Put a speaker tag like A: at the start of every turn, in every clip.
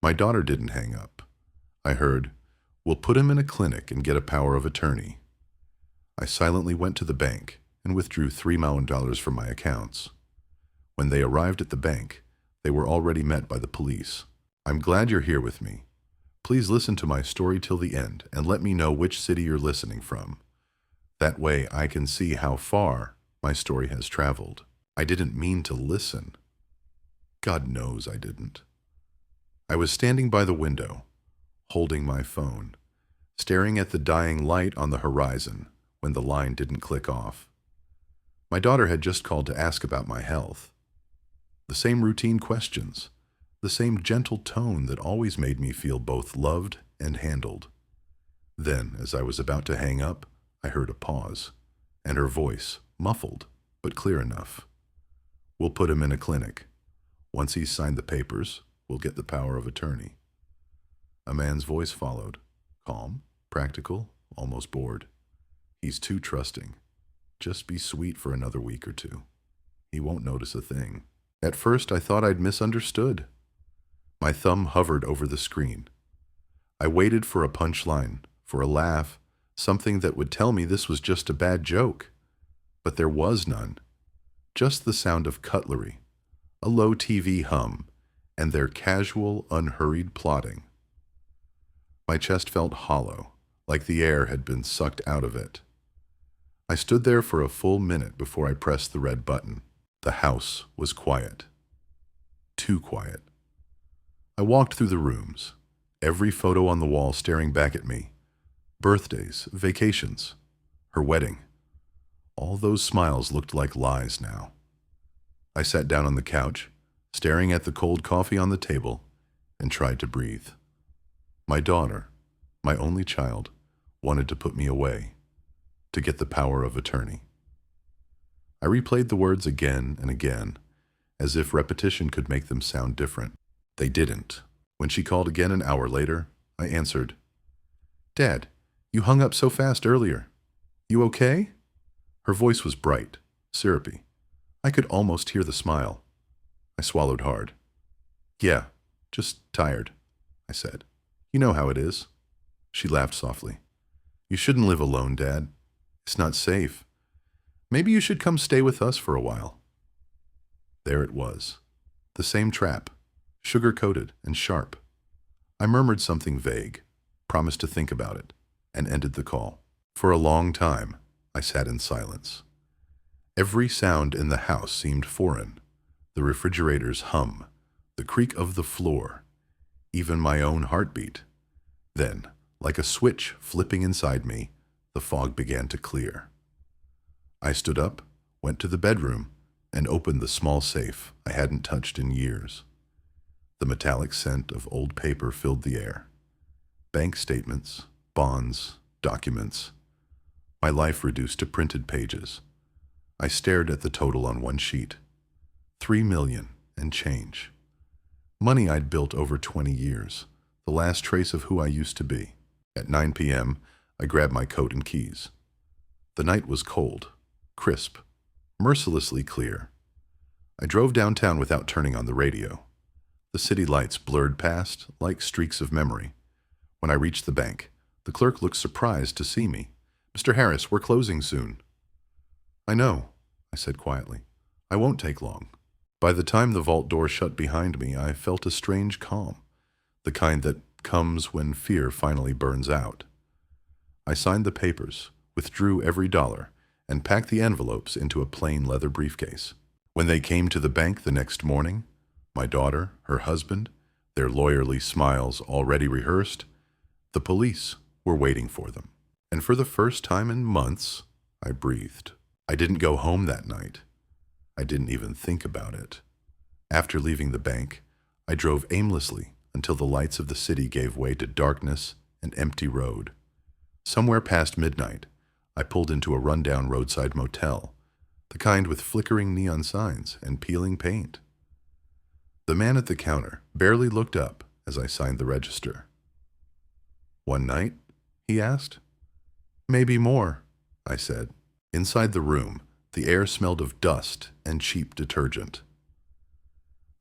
A: My daughter didn't hang up. I heard, "We'll put him in a clinic and get a power of attorney." I silently went to the bank and withdrew $3 million from my accounts. When they arrived at the bank, they were already met by the police. "I'm glad you're here with me. Please listen to my story till the end and let me know which city you're listening from. That way I can see how far my story has traveled." I didn't mean to listen. God knows I didn't. I was standing by the window, holding my phone, staring at the dying light on the horizon when the line didn't click off. My daughter had just called to ask about my health. The same routine questions, the same gentle tone that always made me feel both loved and handled. Then, as I was about to hang up, I heard a pause, and her voice, muffled, but clear enough. "We'll put him in a clinic. Once he's signed the papers, we'll get the power of attorney." A man's voice followed, calm, practical, almost bored. "He's too trusting. Just be sweet for another week or two. He won't notice a thing." At first, I thought I'd misunderstood. My thumb hovered over the screen. I waited for a punchline, for a laugh, something that would tell me this was just a bad joke. But there was none. Just the sound of cutlery, a low TV hum, and their casual, unhurried plodding. My chest felt hollow, like the air had been sucked out of it. I stood there for a full minute before I pressed the red button. The house was quiet. Too quiet. I walked through the rooms, every photo on the wall staring back at me. Birthdays, vacations, her wedding. All those smiles looked like lies now. I sat down on the couch, staring at the cold coffee on the table, and tried to breathe. My daughter, my only child, wanted to put me away, to get the power of attorney. I replayed the words again and again, as if repetition could make them sound different. They didn't. When she called again an hour later, I answered. "Dad, you hung up so fast earlier. You okay?" Her voice was bright, syrupy. I could almost hear the smile. I swallowed hard. "Yeah, just tired," I said. "You know how it is." She laughed softly. "You shouldn't live alone, Dad. It's not safe. Maybe you should come stay with us for a while." There it was. The same trap, sugar-coated and sharp. I murmured something vague, promised to think about it, and ended the call. For a long time, I sat in silence. Every sound in the house seemed foreign. The refrigerator's hum, the creak of the floor, even my own heartbeat. Then, like a switch flipping inside me, the fog began to clear. I stood up, went to the bedroom, and opened the small safe I hadn't touched in years. The metallic scent of old paper filled the air. Bank statements, bonds, documents. My life reduced to printed pages. I stared at the total on one sheet. 3 million and change. Money I'd built over 20 years, the last trace of who I used to be. At 9 p.m., I grabbed my coat and keys. The night was cold, crisp, mercilessly clear. I drove downtown without turning on the radio. The city lights blurred past like streaks of memory. When I reached the bank, the clerk looked surprised to see me. "Mr. Harris, we're closing soon." "I know," I said quietly. "I won't take long." By the time the vault door shut behind me, I felt a strange calm, the kind that comes when fear finally burns out. I signed the papers, withdrew every dollar, and packed the envelopes into a plain leather briefcase. When they came to the bank the next morning, my daughter, her husband, their lawyerly smiles already rehearsed, the police were waiting for them. And for the first time in months, I breathed. I didn't go home that night. I didn't even think about it. After leaving the bank, I drove aimlessly until the lights of the city gave way to darkness and empty road. Somewhere past midnight, I pulled into a rundown roadside motel, the kind with flickering neon signs and peeling paint. The man at the counter barely looked up as I signed the register. "One night?" he asked. "Maybe more," I said. Inside the room, the air smelled of dust and cheap detergent.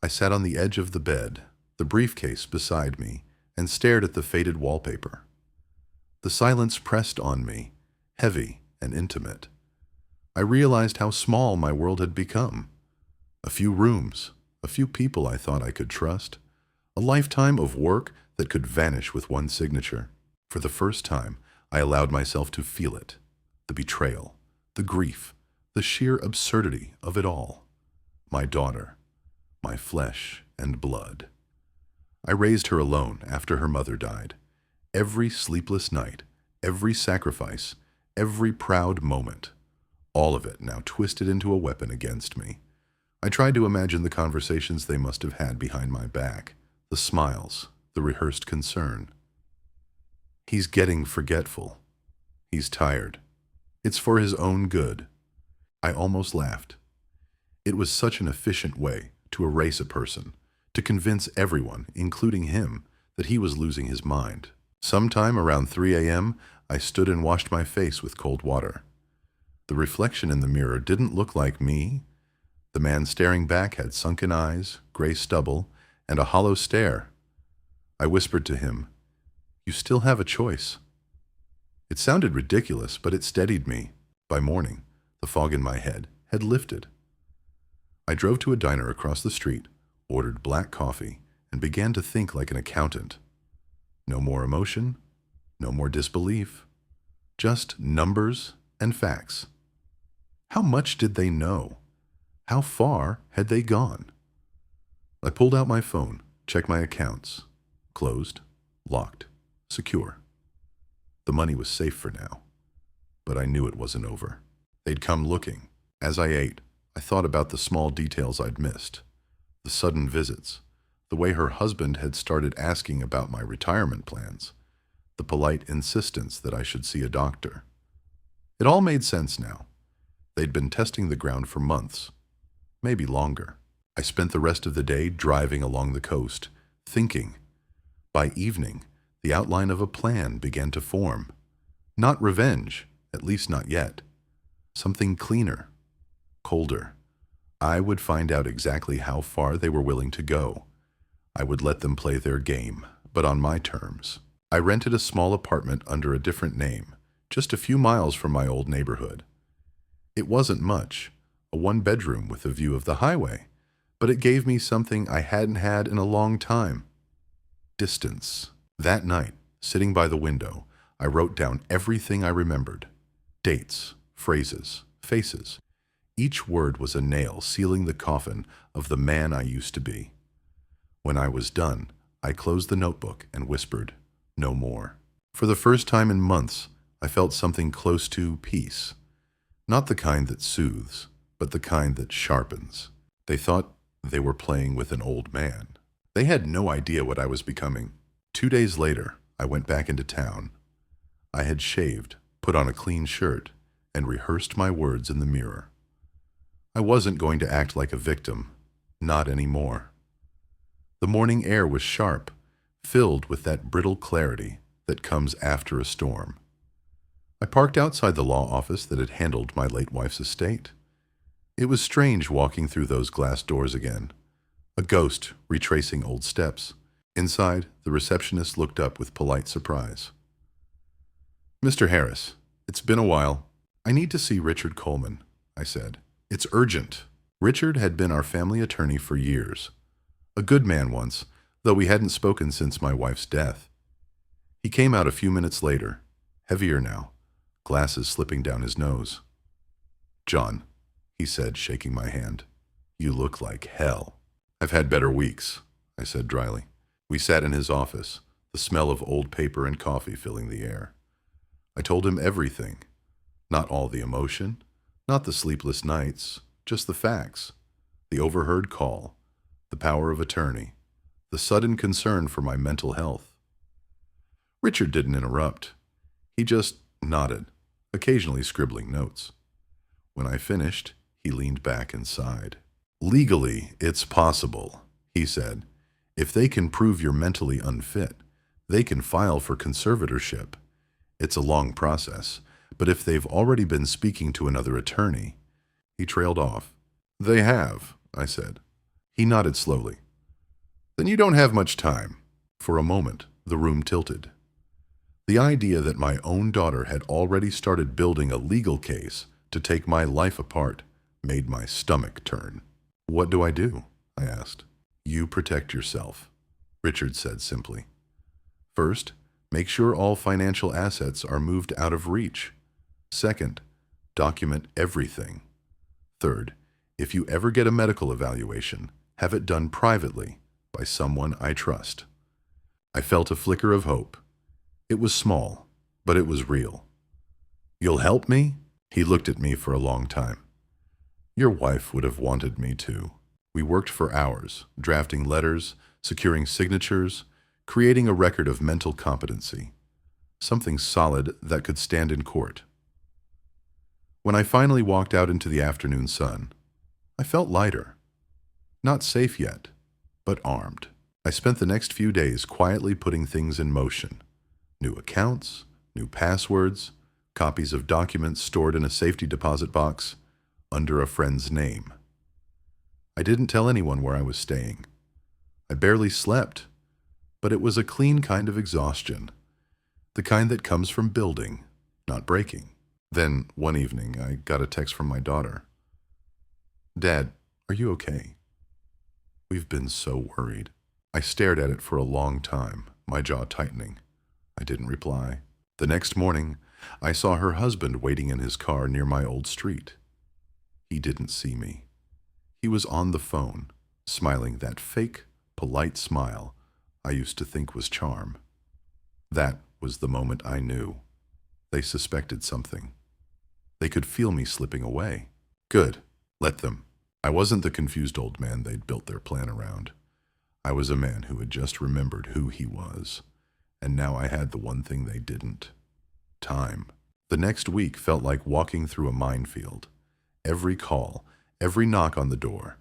A: I sat on the edge of the bed, the briefcase beside me, and stared at the faded wallpaper. The silence pressed on me, heavy and intimate. I realized how small my world had become. A few rooms, a few people I thought I could trust, a lifetime of work that could vanish with one signature. For the first time, I allowed myself to feel it. The betrayal, the grief, the sheer absurdity of it all. My daughter, my flesh and blood. I raised her alone after her mother died. Every sleepless night, every sacrifice, every proud moment, all of it now twisted into a weapon against me. I tried to imagine the conversations they must have had behind my back, the smiles, the rehearsed concern. He's getting forgetful. He's tired. It's for his own good. I almost laughed. It was such an efficient way to erase a person, to convince everyone, including him, that he was losing his mind. Sometime around 3 a.m., I stood and washed my face with cold water. The reflection in the mirror didn't look like me. The man staring back had sunken eyes, gray stubble, and a hollow stare. I whispered to him, "You still have a choice." It sounded ridiculous, but it steadied me. By morning, the fog in my head had lifted. I drove to a diner across the street, ordered black coffee, and began to think like an accountant. No more emotion, no more disbelief, just numbers and facts. How much did they know? How far had they gone? I pulled out my phone, checked my accounts. Closed, locked, secure. The money was safe for now, but I knew it wasn't over. They'd come looking. As I ate, I thought about the small details I'd missed. The sudden visits, the way her husband had started asking about my retirement plans, the polite insistence that I should see a doctor. It all made sense now. They'd been testing the ground for months, maybe longer. I spent the rest of the day driving along the coast, thinking. By evening, the outline of a plan began to form. Not revenge, at least not yet. Something cleaner, colder. I would find out exactly how far they were willing to go. I would let them play their game, but on my terms. I rented a small apartment under a different name, just a few miles from my old neighborhood. It wasn't much, a one-bedroom with a view of the highway, but it gave me something I hadn't had in a long time. Distance. That night, sitting by the window, I wrote down everything I remembered. Dates, phrases, faces. Each word was a nail sealing the coffin of the man I used to be. When I was done, I closed the notebook and whispered, "No more." For the first time in months, I felt something close to peace. Not the kind that soothes, but the kind that sharpens. They thought they were playing with an old man. They had no idea what I was becoming. 2 days later, I went back into town. I had shaved, put on a clean shirt, and rehearsed my words in the mirror. I wasn't going to act like a victim, not anymore. The morning air was sharp, filled with that brittle clarity that comes after a storm. I parked outside the law office that had handled my late wife's estate. It was strange walking through those glass doors again, a ghost retracing old steps. Inside, the receptionist looked up with polite surprise. "Mr. Harris, it's been a while. I need to see Richard Coleman," I said. "It's urgent." Richard had been our family attorney for years. A good man once, though we hadn't spoken since my wife's death. He came out a few minutes later, heavier now, glasses slipping down his nose. "John," he said, shaking my hand, "you look like hell." "I've had better weeks," I said dryly. We sat in his office, the smell of old paper and coffee filling the air. I told him everything. Not all the emotion, not the sleepless nights, just the facts. The overheard call, the power of attorney, the sudden concern for my mental health. Richard didn't interrupt. He just nodded, occasionally scribbling notes. When I finished, he leaned back and sighed. "Legally, it's possible," he said. "If they can prove you're mentally unfit, they can file for conservatorship. It's a long process, but if they've already been speaking to another attorney..." He trailed off. "They have," I said. He nodded slowly. Then you don't have much time. For a moment, the room tilted. The idea that my own daughter had already started building a legal case to take my life apart made my stomach turn. What do I do? I asked. You protect yourself, Richard said simply. First, make sure all financial assets are moved out of reach. Second, document everything. Third, if you ever get a medical evaluation, have it done privately by someone I trust. I felt a flicker of hope. It was small, but it was real. You'll help me? He looked at me for a long time. Your wife would have wanted me to. We worked for hours, drafting letters, securing signatures, creating a record of mental competency, something solid that could stand in court. When I finally walked out into the afternoon sun, I felt lighter. Not safe yet, but armed. I spent the next few days quietly putting things in motion. New accounts, new passwords, copies of documents stored in a safety deposit box under a friend's name. I didn't tell anyone where I was staying. I barely slept, but it was a clean kind of exhaustion, the kind that comes from building, not breaking. Then, one evening, I got a text from my daughter. Dad, are you okay? We've been so worried. I stared at it for a long time, my jaw tightening. I didn't reply. The next morning, I saw her husband waiting in his car near my old street. He didn't see me. He was on the phone, smiling that fake, polite smile I used to think was charm. That was the moment I knew. They suspected something. They could feel me slipping away. Good. Let them. I wasn't the confused old man they'd built their plan around. I was a man who had just remembered who he was, and now I had the one thing they didn't. Time. The next week felt like walking through a minefield. Every call, every knock on the door,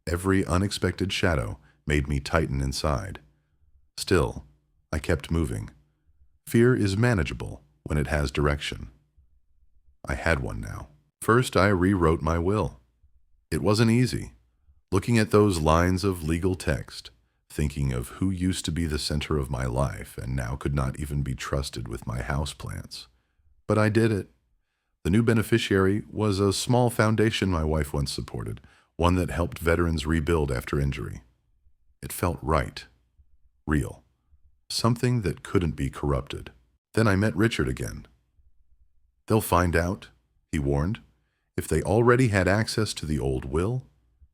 A: every unexpected shadow made me tighten inside. Still, I kept moving. Fear is manageable when it has direction. I had one now. First, I rewrote my will. It wasn't easy. Looking at those lines of legal text, thinking of who used to be the center of my life and now could not even be trusted with my houseplants. But I did it. The new beneficiary was a small foundation my wife once supported, one that helped veterans rebuild after injury. It felt right. Real. Something that couldn't be corrupted. Then I met Richard again. They'll find out, he warned. If they already had access to the old will,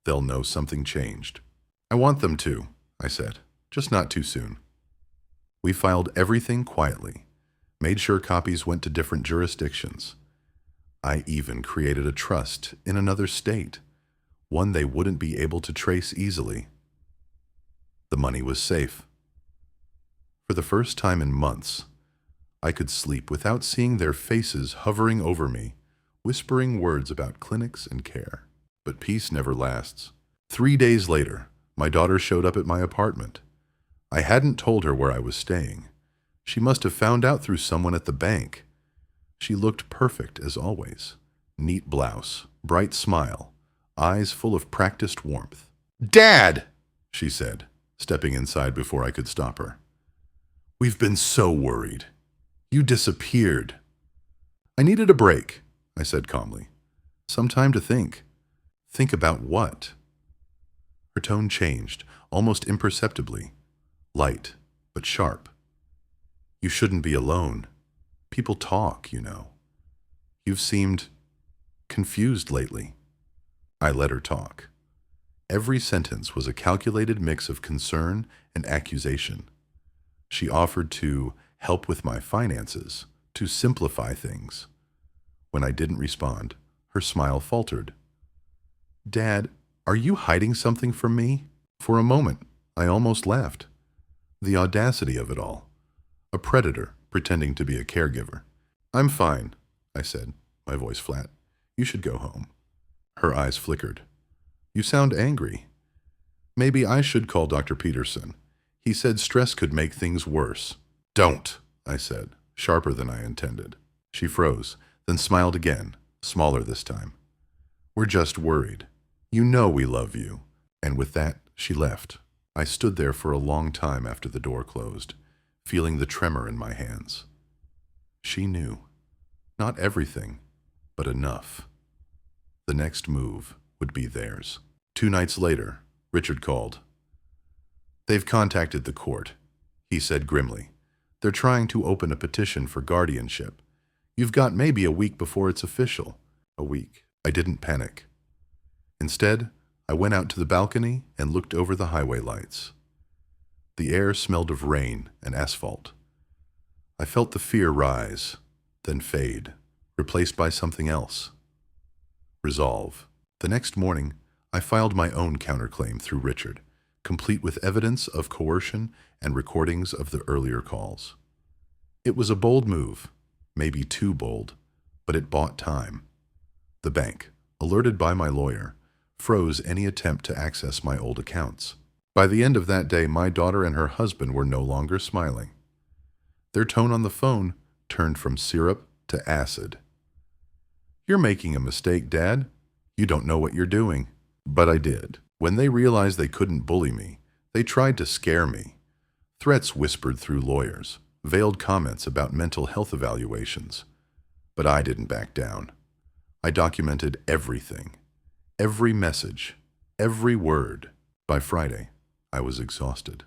A: they'll know something changed. I want them to, I said, just not too soon. We filed everything quietly, made sure copies went to different jurisdictions. I even created a trust in another state, one they wouldn't be able to trace easily. The money was safe. For the first time in months, I could sleep without seeing their faces hovering over me, whispering words about clinics and care. But peace never lasts. 3 days later, my daughter showed up at my apartment. I hadn't told her where I was staying. She must have found out through someone at the bank. She looked perfect as always. Neat blouse, bright smile, eyes full of practiced warmth. "Dad!" she said, stepping inside before I could stop her. "We've been so worried. You disappeared." "I needed a break," I said calmly. "Some time to think." "Think about what?" Her tone changed, almost imperceptibly. Light, but sharp. "You shouldn't be alone. People talk, you know. You've seemed confused lately." I let her talk. Every sentence was a calculated mix of concern and accusation. She offered to help with my finances, to simplify things. When I didn't respond, her smile faltered. "Dad, are you hiding something from me?" For a moment, I almost laughed. The audacity of it all. A predator pretending to be a caregiver. "I'm fine," I said, my voice flat. "You should go home." Her eyes flickered. "You sound angry." "Maybe I should call Dr. Peterson. He said stress could make things worse." "Don't," I said, sharper than I intended. She froze, then smiled again, smaller this time. "We're just worried. You know we love you." And with that, she left. I stood there for a long time after the door closed, feeling the tremor in my hands. She knew. Not everything, but enough. The next move would be theirs. 2 nights later, Richard called. "They've contacted the court," he said grimly. "They're trying to open a petition for guardianship. You've got maybe a week before it's official." A week. I didn't panic. Instead, I went out to the balcony and looked over the highway lights. The air smelled of rain and asphalt. I felt the fear rise, then fade, replaced by something else. Resolve. The next morning, I filed my own counterclaim through Richard, complete with evidence of coercion and recordings of the earlier calls. It was a bold move, maybe too bold, but it bought time. The bank, alerted by my lawyer, froze any attempt to access my old accounts. By the end of that day, my daughter and her husband were no longer smiling. Their tone on the phone turned from syrup to acid. "You're making a mistake, Dad. You don't know what you're doing." But I did. When they realized they couldn't bully me, they tried to scare me. Threats whispered through lawyers, veiled comments about mental health evaluations. But I didn't back down. I documented everything. Every message. Every word. By Friday, I was exhausted.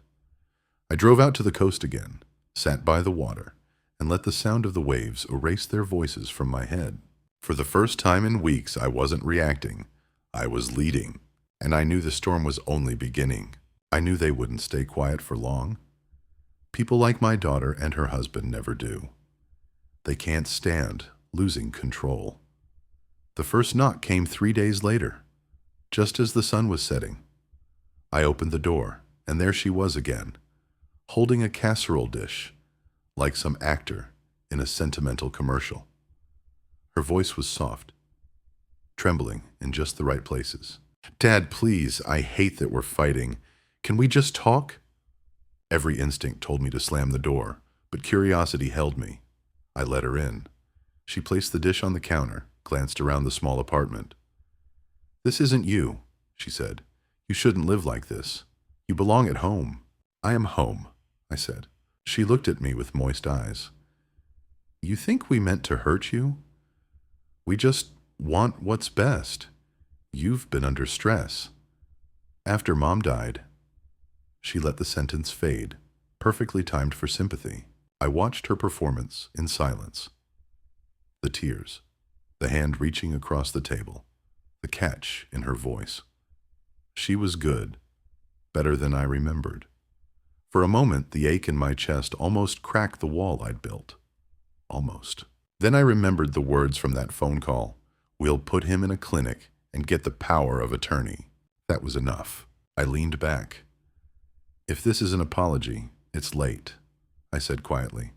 A: I drove out to the coast again, sat by the water, and let the sound of the waves erase their voices from my head. For the first time in weeks, I wasn't reacting. I was leading, and I knew the storm was only beginning. I knew they wouldn't stay quiet for long. People like my daughter and her husband never do. They can't stand losing control. The first knock came 3 days later, just as the sun was setting. I opened the door, and there she was again, holding a casserole dish, like some actor in a sentimental commercial. Her voice was soft, trembling in just the right places. "Dad, please, I hate that we're fighting. Can we just talk?" Every instinct told me to slam the door, but curiosity held me. I let her in. She placed the dish on the counter, glanced around the small apartment. "This isn't you," she said. "You shouldn't live like this. You belong at home." "I am home," I said. She looked at me with moist eyes. "You think we meant to hurt you? We just want what's best. You've been under stress. After Mom died." She let the sentence fade, perfectly timed for sympathy. I watched her performance in silence. The tears, the hand reaching across the table, the catch in her voice. She was good, better than I remembered. For a moment, the ache in my chest almost cracked the wall I'd built. Almost. Then I remembered the words from that phone call. "We'll put him in a clinic and get the power of attorney." That was enough. I leaned back. "If this is an apology, it's late," I said quietly.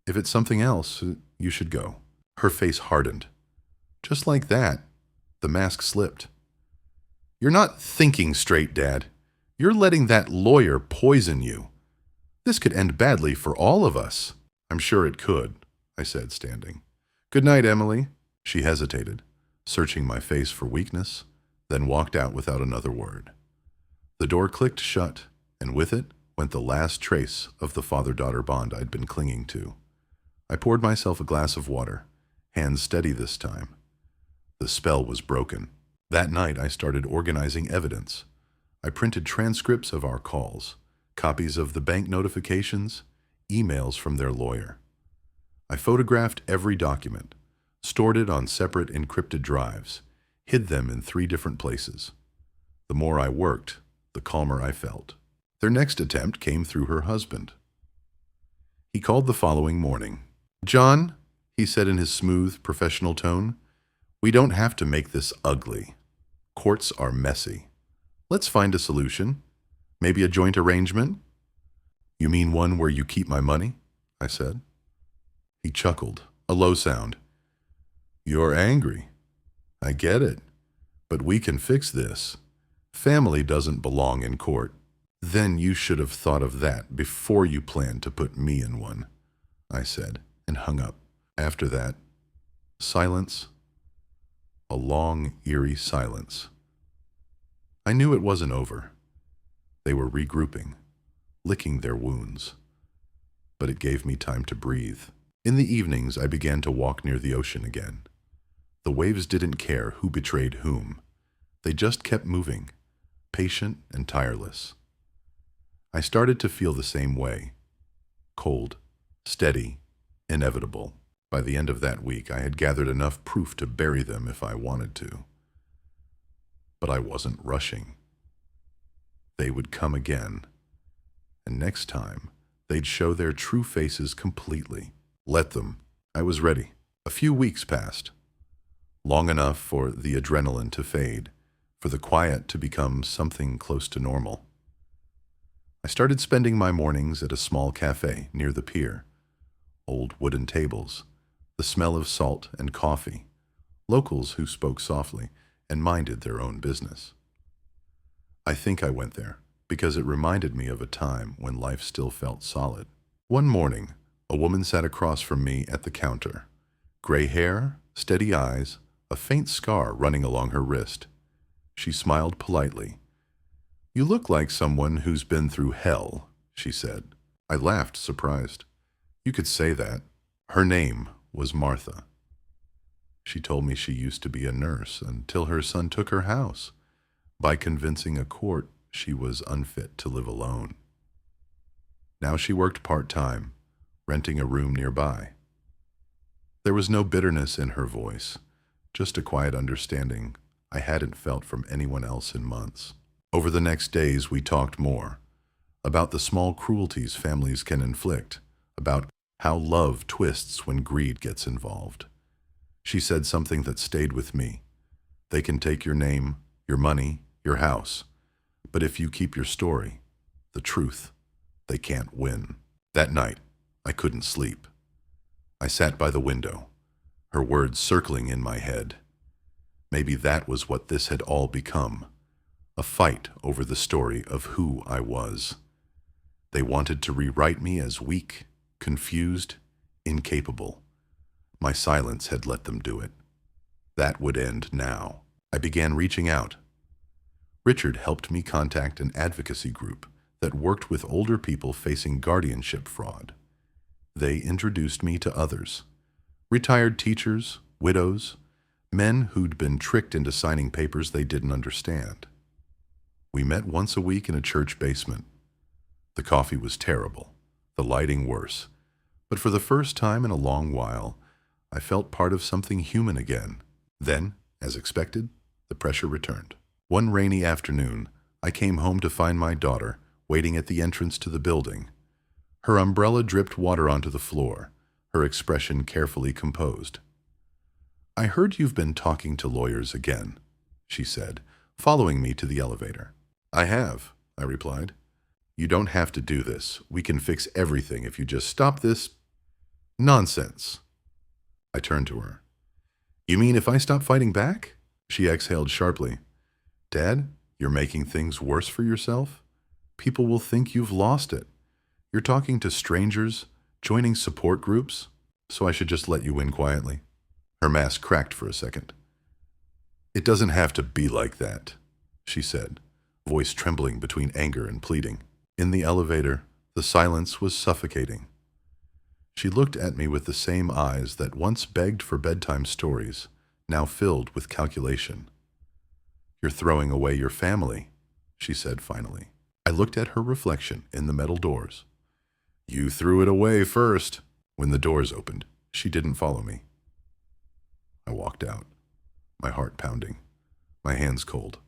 A: "If it's something else, you should go." Her face hardened. Just like that, the mask slipped. "You're not thinking straight, Dad. You're letting that lawyer poison you. This could end badly for all of us." "I'm sure it could," I said, standing. "Good night, Emily." She hesitated, searching my face for weakness, then walked out without another word. The door clicked shut, and with it went the last trace of the father-daughter bond I'd been clinging to. I poured myself a glass of water, hands steady this time. The spell was broken. That night I started organizing evidence. I printed transcripts of our calls, copies of the bank notifications, emails from their lawyer. I photographed every document, stored it on separate encrypted drives, hid them in 3 different places. The more I worked, the calmer I felt. Their next attempt came through her husband. He called the following morning. "John," he said in his smooth, professional tone, "we don't have to make this ugly. Courts are messy. Let's find a solution. Maybe a joint arrangement." "You mean one where you keep my money?" I said. He chuckled, a low sound. "You're angry. I get it. But we can fix this. Family doesn't belong in court." "Then you should have thought of that before you planned to put me in one," I said, and hung up. After that, silence. A long, eerie silence. I knew it wasn't over. They were regrouping, licking their wounds. But it gave me time to breathe. In the evenings, I began to walk near the ocean again. The waves didn't care who betrayed whom. They just kept moving, patient and tireless. I started to feel the same way. Cold, steady, inevitable. By the end of that week, I had gathered enough proof to bury them if I wanted to. But I wasn't rushing. They would come again. And next time, they'd show their true faces completely. Let them. I was ready. A few weeks passed. Long enough for the adrenaline to fade, for the quiet to become something close to normal. I started spending my mornings at a small cafe near the pier. Old wooden tables, the smell of salt and coffee, locals who spoke softly and minded their own business. I think I went there because it reminded me of a time when life still felt solid. One morning, a woman sat across from me at the counter. Gray hair, steady eyes, a faint scar running along her wrist. She smiled politely. "You look like someone who's been through hell," she said. I laughed, surprised. "You could say that." Her name was Martha. She told me she used to be a nurse until her son took her house by convincing a court she was unfit to live alone. Now she worked part-time, renting a room nearby. There was no bitterness in her voice, just a quiet understanding I hadn't felt from anyone else in months. Over the next days, we talked more about the small cruelties families can inflict, about how love twists when greed gets involved. She said something that stayed with me. They can take your name, your money, your house, but if you keep your story, the truth, they can't win. That night, I couldn't sleep. I sat by the window, her words circling in my head. Maybe that was what this had all become, a fight over the story of who I was. They wanted to rewrite me as weak, confused, incapable. My silence had let them do it. That would end now. I began reaching out. Richard helped me contact an advocacy group that worked with older people facing guardianship fraud. They introduced me to others, retired teachers, widows, men who'd been tricked into signing papers they didn't understand. We met once a week in a church basement. The coffee was terrible, the lighting worse, but for the first time in a long while, I felt part of something human again. Then, as expected, the pressure returned. One rainy afternoon, I came home to find my daughter waiting at the entrance to the building. Her umbrella dripped water onto the floor, her expression carefully composed. "I heard you've been talking to lawyers again," she said, following me to the elevator. "I have," I replied. "You don't have to do this. We can fix everything if you just stop this nonsense." I turned to her. "You mean if I stop fighting back?" She exhaled sharply. "Dad, you're making things worse for yourself. People will think you've lost it. You're talking to strangers, joining support groups, so I should just let you in quietly." Her mask cracked for a second. "It doesn't have to be like that," she said, voice trembling between anger and pleading. In the elevator, the silence was suffocating. She looked at me with the same eyes that once begged for bedtime stories, now filled with calculation. "You're throwing away your family," she said finally. I looked at her reflection in the metal doors. "You threw it away first." When the doors opened, she didn't follow me. I walked out, my heart pounding, my hands cold,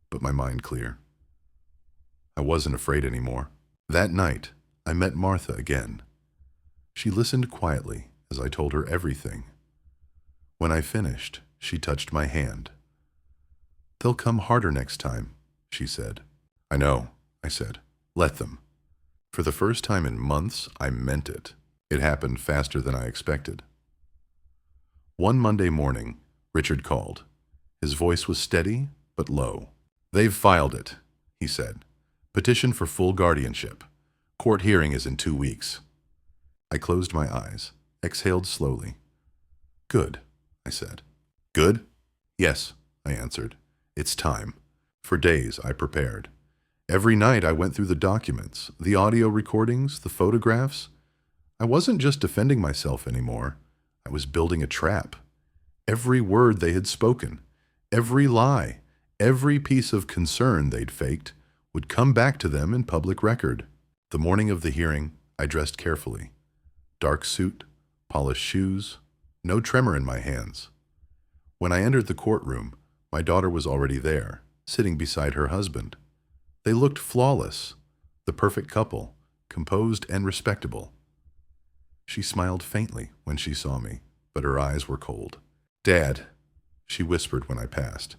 A: but my mind clear. I wasn't afraid anymore. That night, I met Martha again. She listened quietly as I told her everything. When I finished, she touched my hand. "They'll come harder next time," she said. "I know," I said. "Let them." For the first time in months, I meant it. It happened faster than I expected. One Monday morning, Richard called. His voice was steady, but low. "They've filed it," he said. "Petition for full guardianship. Court hearing is in 2 weeks." I closed my eyes, exhaled slowly. "Good," I said. "Good?" "Yes," I answered. "It's time." For days I prepared. Every night I went through the documents, the audio recordings, the photographs. I wasn't just defending myself anymore. I was building a trap. Every word they had spoken, every lie, every piece of concern they'd faked would come back to them in public record. The morning of the hearing, I dressed carefully. Dark suit, polished shoes, no tremor in my hands. When I entered the courtroom, my daughter was already there, sitting beside her husband. They looked flawless, the perfect couple, composed and respectable. She smiled faintly when she saw me, but her eyes were cold. "Dad," she whispered when I passed,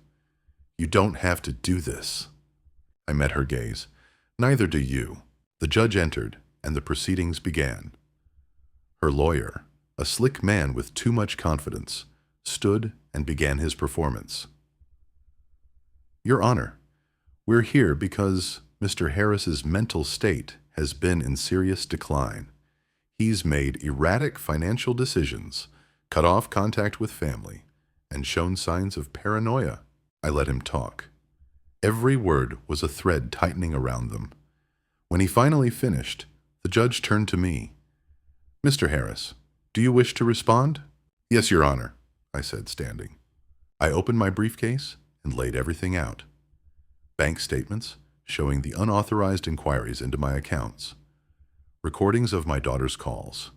A: "you don't have to do this." I met her gaze. "Neither do you." The judge entered, and the proceedings began. Her lawyer, a slick man with too much confidence, stood and began his performance. "Your Honor, we're here because Mr. Harris's mental state has been in serious decline. He's made erratic financial decisions, cut off contact with family, and shown signs of paranoia." I let him talk. Every word was a thread tightening around them. When he finally finished, the judge turned to me. "Mr. Harris, do you wish to respond?" "Yes, Your Honor," I said, standing. I opened my briefcase and laid everything out. Bank statements showing the unauthorized inquiries into my accounts, recordings of my daughter's calls,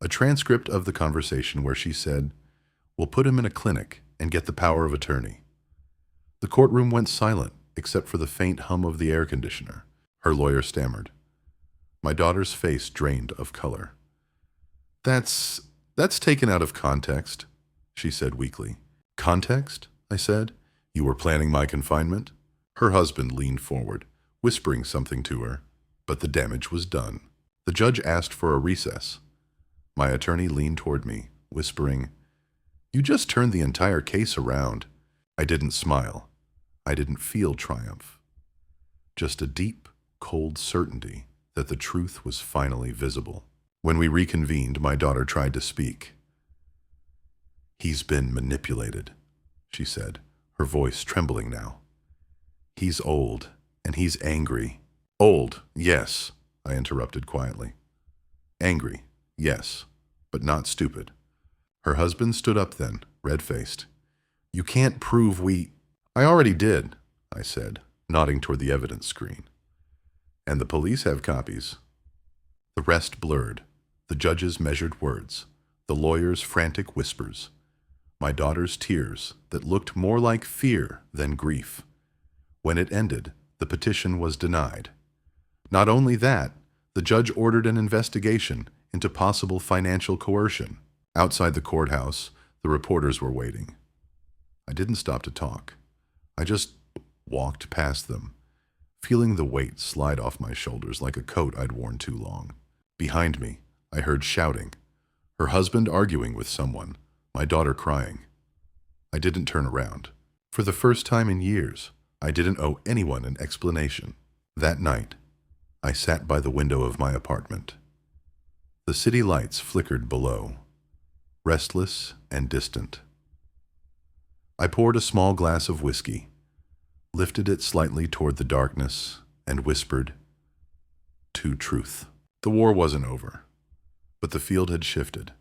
A: a transcript of the conversation where she said, "We'll put him in a clinic and get the power of attorney." The courtroom went silent except for the faint hum of the air conditioner. Her lawyer stammered. My daughter's face drained of color. That's taken out of context," she said weakly. "Context?" I said. "You were planning my confinement?" Her husband leaned forward, whispering something to her, but the damage was done. The judge asked for a recess. My attorney leaned toward me, whispering, "You just turned the entire case around." I didn't smile. I didn't feel triumph. Just a deep, cold certainty that the truth was finally visible. When we reconvened, my daughter tried to speak. "He's been manipulated," she said, her voice trembling now. "He's old, and he's angry." "Old, yes," I interrupted quietly. "Angry, yes, but not stupid." Her husband stood up then, red-faced. "You can't prove we—" "I already did," I said, nodding toward the evidence screen. "And the police have copies." The rest blurred, the judge's measured words, the lawyer's frantic whispers, my daughter's tears that looked more like fear than grief. When it ended, the petition was denied. Not only that, the judge ordered an investigation into possible financial coercion. Outside the courthouse, the reporters were waiting. I didn't stop to talk. I just walked past them, feeling the weight slide off my shoulders like a coat I'd worn too long. Behind me, I heard shouting, her husband arguing with someone, my daughter crying. I didn't turn around. For the first time in years, I didn't owe anyone an explanation. That night, I sat by the window of my apartment. The city lights flickered below, restless and distant. I poured a small glass of whiskey, lifted it slightly toward the darkness, and whispered, "To truth." The war wasn't over, but the field had shifted.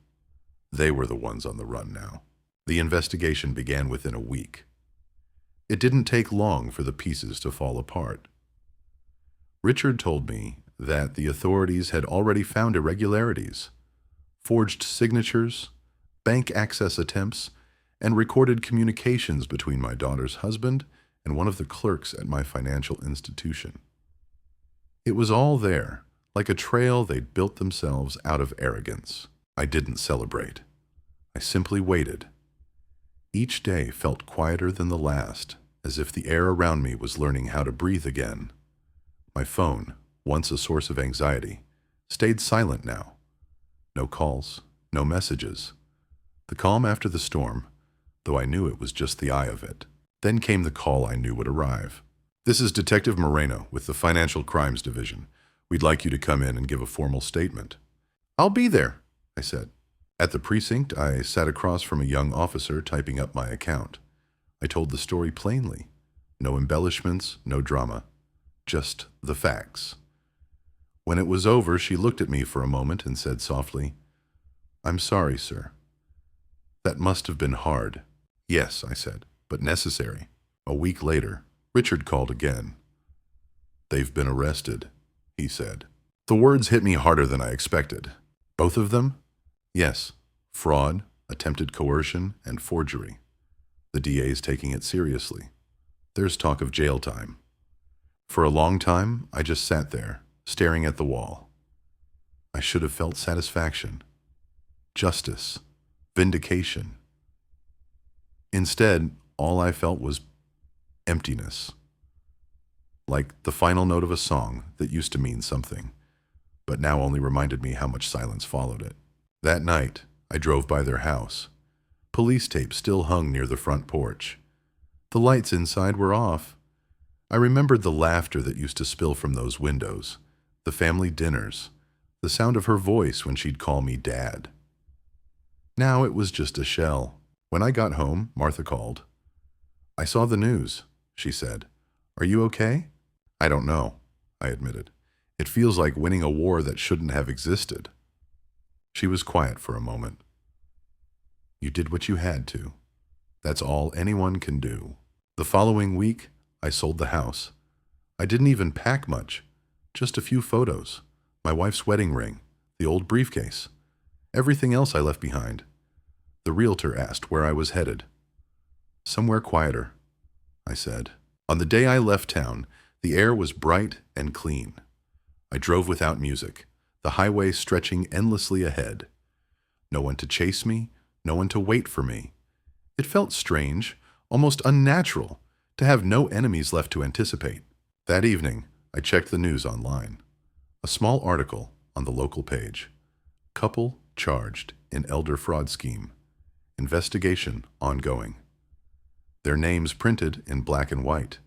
A: They were the ones on the run now. The investigation began within a week. It didn't take long for the pieces to fall apart. Richard told me that the authorities had already found irregularities, forged signatures, bank access attempts, and recorded communications between my daughter's husband and one of the clerks at my financial institution. It was all there, like a trail they'd built themselves out of arrogance. I didn't celebrate. I simply waited. Each day felt quieter than the last, as if the air around me was learning how to breathe again. My phone, once a source of anxiety, stayed silent now. No calls, no messages. The calm after the storm, though I knew it was just the eye of it. Then came the call I knew would arrive. "This is Detective Moreno with the Financial Crimes Division. We'd like you to come in and give a formal statement." "I'll be there," I said. At the precinct, I sat across from a young officer typing up my account. I told the story plainly. No embellishments, no drama. just the facts. When it was over, she looked at me for a moment and said softly, "I'm sorry, sir. That must have been hard." "Yes," I said, "but necessary." A week later, Richard called again. "They've been arrested," he said. The words hit me harder than I expected. Both of them? Yes. Fraud, attempted coercion, and forgery. The DA's taking it seriously. There's talk of jail time. For a long time, I just sat there, staring at the wall. I should have felt satisfaction, justice, vindication. Instead, all I felt was emptiness. Like the final note of a song that used to mean something, but now only reminded me how much silence followed it. That night, I drove by their house. Police tape still hung near the front porch. The lights inside were off. I remembered the laughter that used to spill from those windows, the family dinners, the sound of her voice when she'd call me Dad. Now it was just a shell. When I got home, Martha called. "I saw the news," she said. "Are you okay?" "I don't know," I admitted. "It feels like winning a war that shouldn't have existed." She was quiet for a moment. "You did what you had to. That's all anyone can do." The following week, I sold the house. I didn't even pack much, just a few photos, my wife's wedding ring, the old briefcase. Everything else I left behind. The realtor asked where I was headed. "Somewhere quieter," I said. On the day I left town, the air was bright and clean. I drove without music, the highway stretching endlessly ahead. No one to chase me, no one to wait for me. It felt strange, almost unnatural, to have no enemies left to anticipate. That evening, I checked the news online. A small article on the local page. Couple charged in elder fraud scheme. Investigation ongoing. Their names printed in black and white.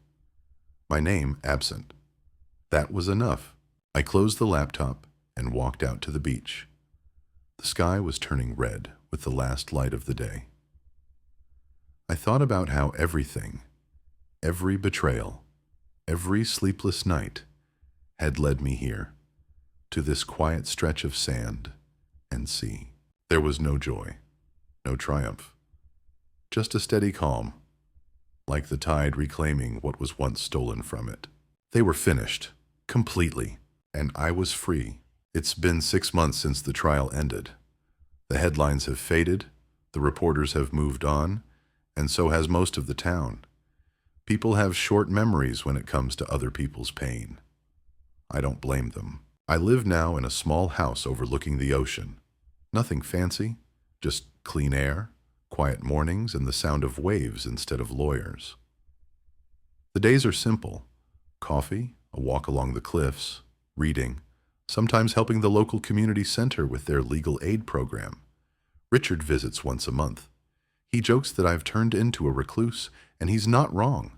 A: My name absent. That was enough. I closed the laptop and walked out to the beach. The sky was turning red with the last light of the day. I thought about how everything, every betrayal, every sleepless night had led me here, to this quiet stretch of sand and sea. There was no joy, no triumph, just a steady calm, like the tide reclaiming what was once stolen from it. They were finished, completely, and I was free. It's been 6 months since the trial ended. The headlines have faded, the reporters have moved on, and so has most of the town. People have short memories when it comes to other people's pain. I don't blame them. I live now in a small house overlooking the ocean. Nothing fancy, just clean air, quiet mornings, and the sound of waves instead of lawyers. The days are simple. Coffee, a walk along the cliffs, reading, sometimes helping the local community center with their legal aid program. Richard visits once a month. He jokes that I've turned into a recluse, and he's not wrong.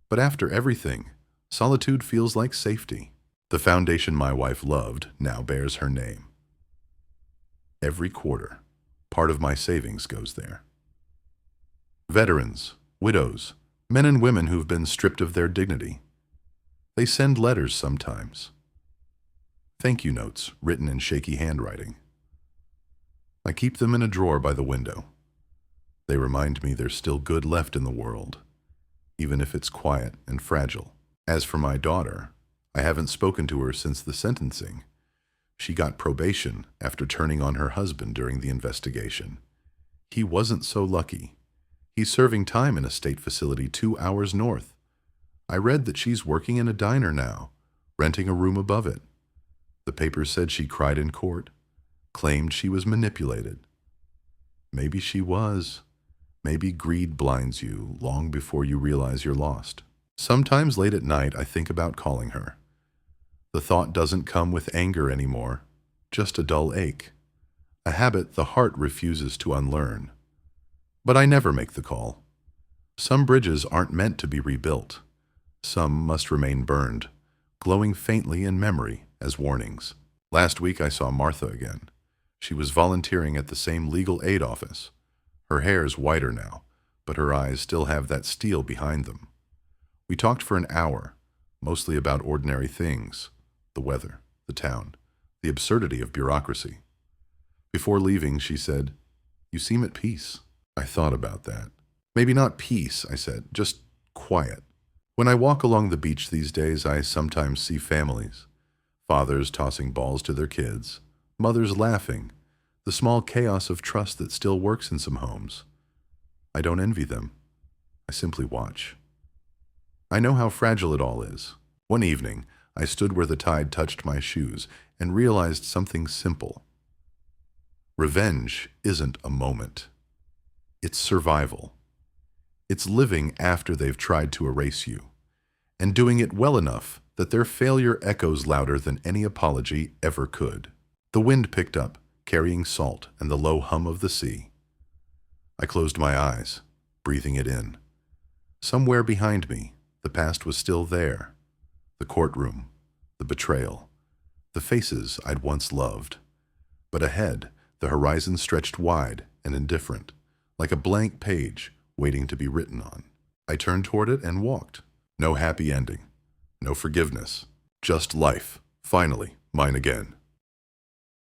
A: But after everything, solitude feels like safety. The foundation my wife loved now bears her name. Every quarter, part of my savings goes there. Veterans, widows, men and women who've been stripped of their dignity. They send letters sometimes. Thank you notes written in shaky handwriting. I keep them in a drawer by the window. They remind me there's still good left in the world, even if it's quiet and fragile. As for my daughter, I haven't spoken to her since the sentencing. She got probation after turning on her husband during the investigation. He wasn't so lucky. He's serving time in a state facility 2 hours north. I read that she's working in a diner now, renting a room above it. The paper said she cried in court, claimed she was manipulated. Maybe she was. Maybe greed blinds you long before you realize you're lost. Sometimes late at night, I think about calling her. The thought doesn't come with anger anymore, just a dull ache, a habit the heart refuses to unlearn. But I never make the call. Some bridges aren't meant to be rebuilt. Some must remain burned, glowing faintly in memory as warnings. Last week I saw Martha again. She was volunteering at the same legal aid office. Her hair's whiter now, but her eyes still have that steel behind them. We talked for an hour, mostly about ordinary things, the weather, the town, the absurdity of bureaucracy. Before leaving, she said, "You seem at peace." I thought about that. "Maybe not peace," I said, "just quiet." When I walk along the beach these days, I sometimes see families. Fathers tossing balls to their kids, mothers laughing, the small chaos of trust that still works in some homes. I don't envy them. I simply watch. I know how fragile it all is. One evening, I stood where the tide touched my shoes and realized something simple. Revenge isn't a moment. It's survival. It's living after they've tried to erase you, and doing it well enough that their failure echoes louder than any apology ever could. The wind picked up, carrying salt and the low hum of the sea. I closed my eyes, breathing it in. Somewhere behind me, the past was still there. The courtroom, the betrayal, the faces I'd once loved. But ahead, the horizon stretched wide and indifferent, like a blank page waiting to be written on. I turned toward it and walked. No happy ending, no forgiveness, just life, finally, mine again.